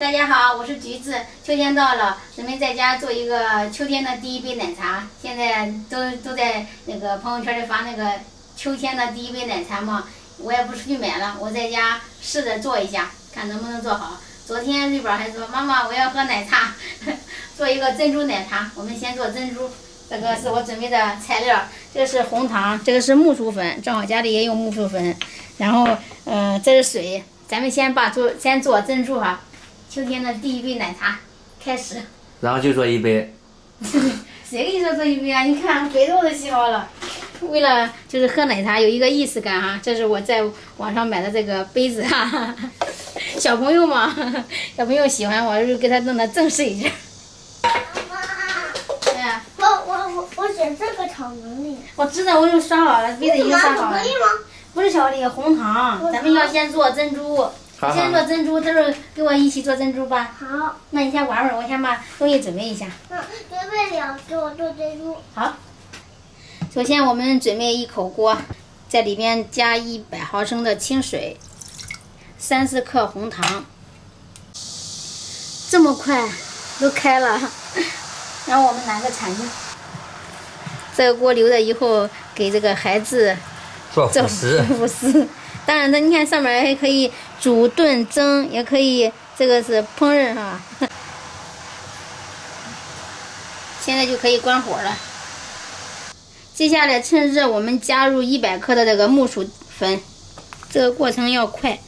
大家好，我是橘子。秋天到了，准备在家做一个秋天的第一杯奶茶。现在都在那个朋友圈里发那个秋天的第一杯奶茶嘛，我也不出去买了，我在家试着做一下，看能不能做好。昨天瑞宝还说妈妈我要喝奶茶，做一个珍珠奶茶。我们先做珍珠，这个是我准备的材料，这个是红糖，这个是木薯粉，正好家里也有木薯粉。然后这是水，咱们先做珍珠哈。秋天的第一杯奶茶开始，然后就做一杯。谁跟你说做一杯啊？你看杯子我都洗好了。为了就是喝奶茶有一个仪式感哈，这是我在网上买的这个杯子哈。小朋友嘛，小朋友喜欢我就给他弄得正式一点。哎呀，我选这个巧克力。我知道，我就刷好了，杯子已经刷好了。可以吗？不是巧克力，红糖。咱们要先做珍珠。先做珍珠，这时候跟我一起做珍珠吧。好。那你先玩玩，我先把东西准备一下。准备了，给我做珍珠。好。首先我们准备一口锅，在里边加100毫升的清水，30克红糖。这么快都开了，然后我们拿个铲子，这个锅留着以后给这个孩子做辅食。辅食。当然，你看上面还可以煮、炖、蒸，也可以，这个是烹饪哈。现在就可以关火了。接下来趁热，我们加入100克的这个木薯粉，这个过程要快。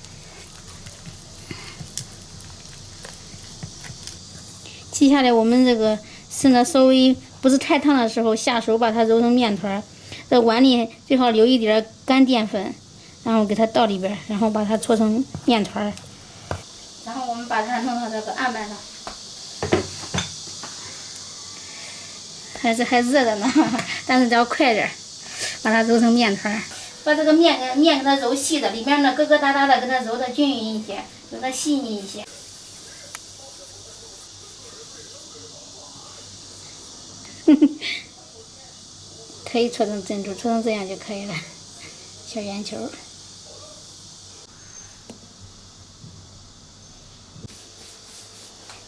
接下来我们这个趁着稍微不是太烫的时候，下手把它揉成面团。这碗里最好留一点干淀粉。然后给它倒里边，然后把它搓成面团，然后我们把它弄到这个案板上，还热着呢，但是得要快点，把它揉成面团，把这个面给它揉细的，里面呢疙疙瘩瘩的给它揉的均匀一些，揉的细腻一些。可以搓成珍珠，搓成这样就可以了，小圆球。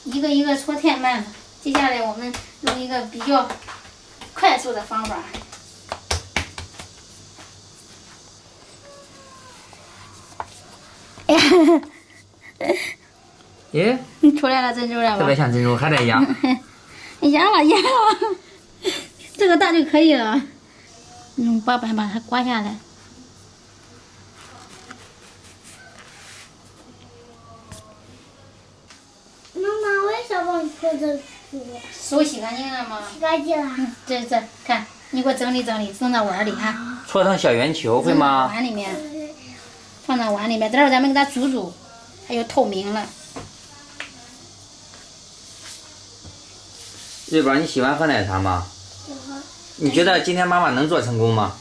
一个一个搓太慢了，接下来我们用一个比较快速的方法。耶，出来了珍珠了吧？特别像珍珠，还得压。压了。这个大就可以了。用把板把它刮下来。手洗干净了吗？洗干净了。这看，你给我整理整理，弄到碗里哈。搓成小圆球会吗？碗里面，放到碗里面，待会儿咱们给它煮，它就透明了。瑞宝，你喜欢喝奶茶吗？喜欢。你觉得今天妈妈能做成功吗？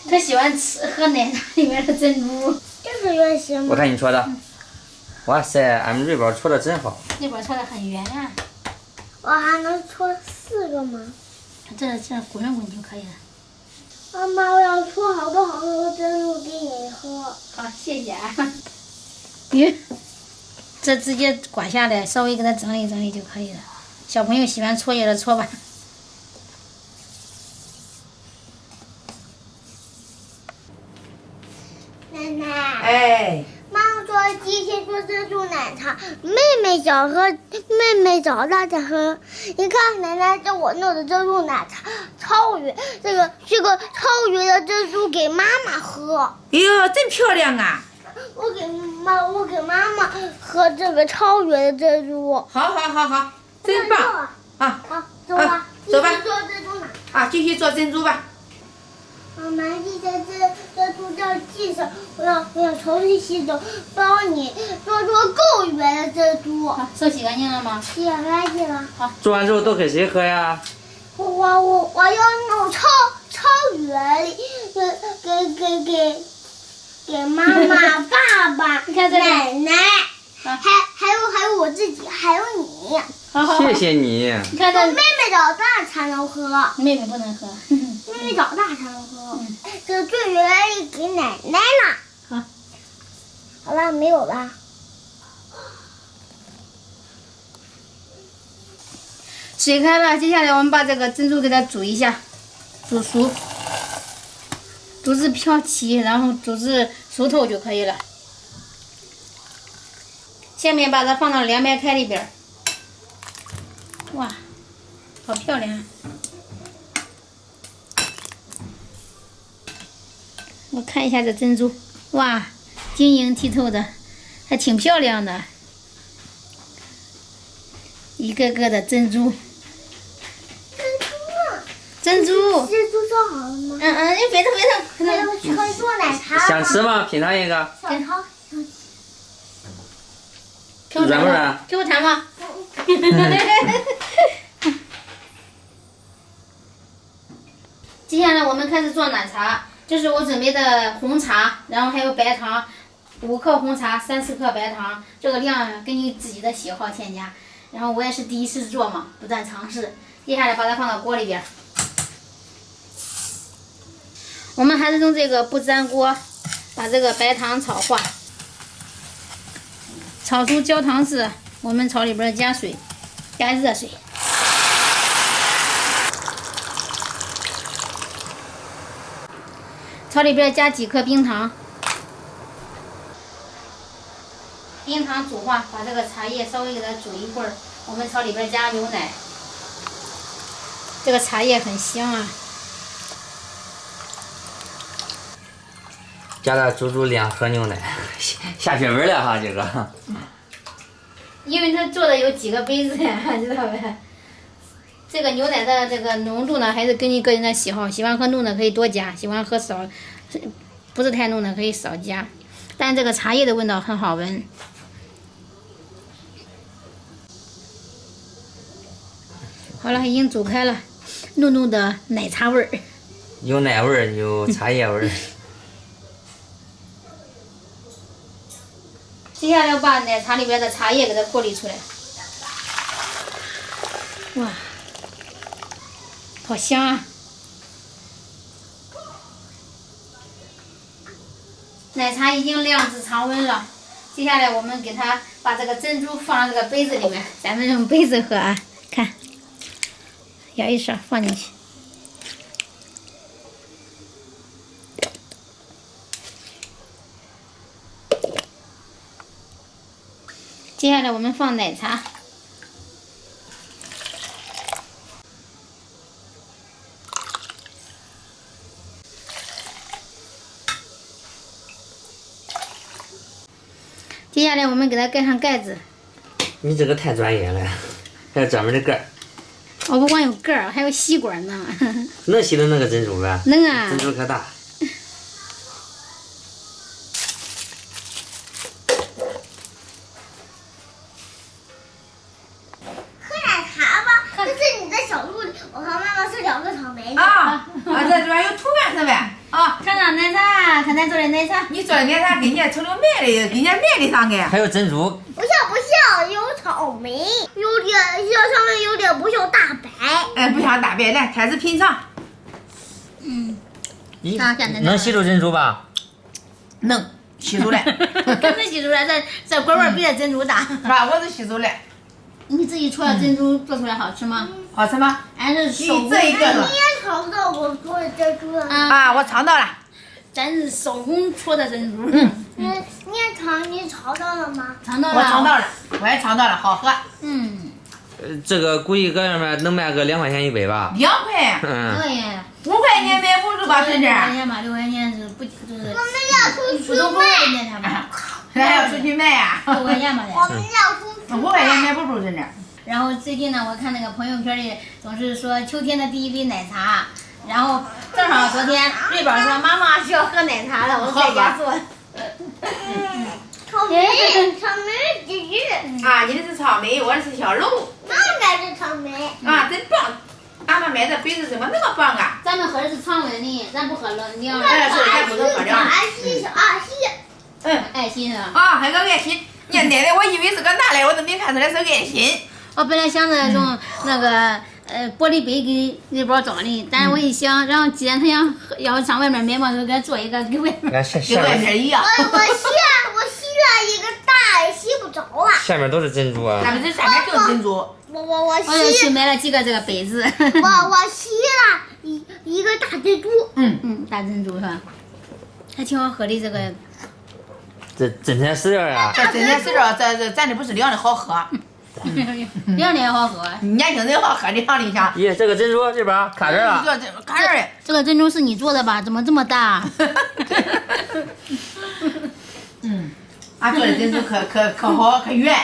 他喜欢喝奶茶里面的珍珠。这是圆形吗？我看你搓的。哇塞，俺们瑞宝搓的真好。瑞宝搓的很圆啊。我还能搓4个吗？这滚上滚就可以了。妈妈，我要搓好多好多珍珠给你喝。好，谢谢啊。咦，这直接刮下来，稍微给它整理整理就可以了。小朋友喜欢搓也就搓吧。奶奶。哎。妈妈说今天做珍珠奶茶，妹妹想喝，妹妹长大再喝。你看奶奶这我弄的珍珠奶茶超圆，这个超圆的珍珠给妈妈喝。哎呦，真漂亮啊！我给妈妈喝这个超圆的珍珠。好，真棒！啊，好，走吧，走吧，做珍珠奶茶。啊，继续做珍珠吧。妈妈，今天珍珠掉地上，我要重新洗手，帮你做出够圆的珍珠。好，手洗干净了吗？洗干净了。好。做完之后都给谁喝呀？我要弄超圆，给妈妈、爸爸、你看这个奶奶，还有我自己，还有你。好。谢谢你。你看这妹妹长大才能喝。妹妹不能喝。妹妹长大才能喝。这最圆的给奶奶了。好。好了，没有了。水开了，接下来我们把这个珍珠给它煮一下，煮熟，煮至飘起，然后煮至熟透就可以了。下面把它放到凉白开里边。哇，好漂亮啊！我看一下这珍珠，哇，晶莹剔透的，还挺漂亮的，一个个的珍珠。珍珠做好了吗？你别动，可以做奶茶。想吃吗？品尝一个。奶茶。软不软？给我弹吗？接下来我们开始做奶茶，这是我准备的红茶，然后还有白糖，5克红茶，3、4克白糖，这个量根据自己的喜好添加。然后我也是第一次做嘛，不断尝试。接下来把它放到锅里边。我们还是用这个不粘锅，把这个白糖炒化，炒出焦糖色，我们朝里边加水，加热水。朝里边加几颗冰糖，冰糖煮化，把这个茶叶稍微给它煮一会儿，我们朝里边加牛奶，这个茶叶很香啊。加了足足2盒牛奶，下血本了哈这个。因为它做的有几个杯子呀，知道呗？这个牛奶的这个浓度呢，还是根据个人的喜好，喜欢喝浓的可以多加，喜欢喝少，不是太浓的可以少加。但这个茶叶的味道很好闻。好了，已经煮开了，浓浓的奶茶味儿。有奶味儿，有茶叶味儿。接下来我把奶茶里边的茶叶给它过滤出来。哇，好香啊！奶茶已经晾至常温了，接下来我们给它把这个珍珠放到这个杯子里面，咱们用杯子喝啊，看，舀一勺放进去。接下来我们放奶茶，接下来我们给它盖上盖子。你这个太专业了，还有专门的盖儿。我不光有盖儿，还有吸管呢。能吸的那个珍珠呗？能啊。珍珠可大。这里边有图案是呗？啊，看看奶茶，看咱做的奶茶。你做的奶茶跟人家城里卖的，跟人家卖的上个。还有珍珠。不像，有草莓，有点像上面有点不像大白。哎，不像大白，来开始品尝。能吸住珍珠吧？能吸住了。肯定吸住了，这果味比这珍珠大。是吧？我是吸住了。你自己搓的珍珠做出来好吃吗？好吃吗？俺是手工。这一个。你也尝到我做的珍珠了。啊，我尝到了。咱是手工搓的珍珠。你尝到了吗？尝到了。我尝到了，我也尝到了，好喝。这个估计搁上面能卖个2块钱一杯吧？2块。2块钱。 5块钱买不住吧，孙子？6块钱吧，6块钱是不就是我们俩出去卖奶茶吧？还要出去卖呀？6块钱吧，我们俩出去。5块钱买不住，孙子。然后最近呢，我看那个朋友圈里总是说秋天的第一杯奶茶，然后正好昨天瑞宝说妈妈需要喝奶茶了，我在家做。草莓姐姐。啊，你的是草莓，我的是小鹿。妈买的草莓。啊，真棒！俺们买的杯子怎么那么棒啊？咱们喝的是常温的，咱不喝冷的。咱不能喝凉。爱心。爱心是吧？啊，还个爱心。你看奶奶，我以为是个拿来，我都没看出来是个爱心。我本来想着用那个玻璃杯给瑞宝装的，但是我一想，然后既然他要上外面买嘛，就给他做一个给外面跟外面一样。我需要一个大也吸不着了。下面都是珍珠啊。咱们这下面就是珍珠。我我又去吸，买了几个这个杯子。我吸了一个大珍珠。嗯，大珍珠是吧？还挺好喝的这个。这真材实料呀。这真的是这咱这不是凉的好喝，凉的也好喝。年轻人好喝的上里想。咦，这个珍珠这边卡这儿了。这看这儿嘞。这个珍珠是你做的吧？怎么这么大？嗯，俺做的珍珠可好可圆。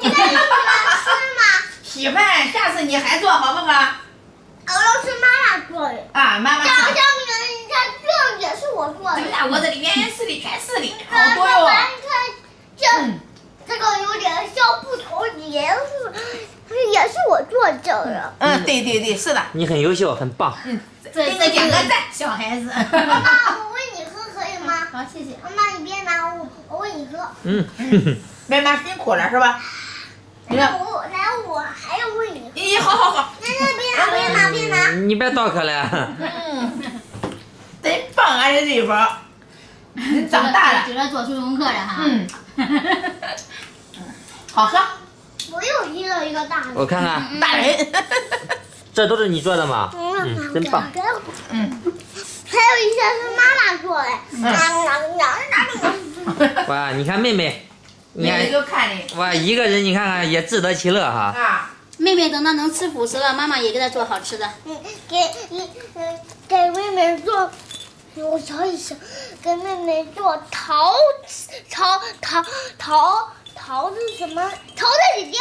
你看你喜欢吃吗？喜欢，下次你还做好不好？我要是妈妈做的。啊，妈妈。小明，你看这也是我做的。对呀，我这里面是的，全是的，爸好多哟。爸，你看这个有点像布头，也是我做这个。嗯，对，是的。你很优秀，很棒。这给你点个赞。小孩子。妈妈，我喂你喝可以吗？好，谢谢。妈妈，你别拿我喂你喝。妈妈辛苦了是吧？我还要喂你喝。咦，好。别拿。你别倒渴了。真棒啊，这瑞宝，你长大了。就来做手工课了哈。好喝。我又吸了一个大的。我看看，大人。这都是你做的吗？真棒。还有一些是妈妈做的。哇，你看妹妹，你看妹妹都看的。哇，一个人你看看也自得其乐哈。啊。妹妹等她能吃辅食了，妈妈也给她做好吃的。给妹妹做，我瞧一下，给妹妹做桃子什么？桃子底料。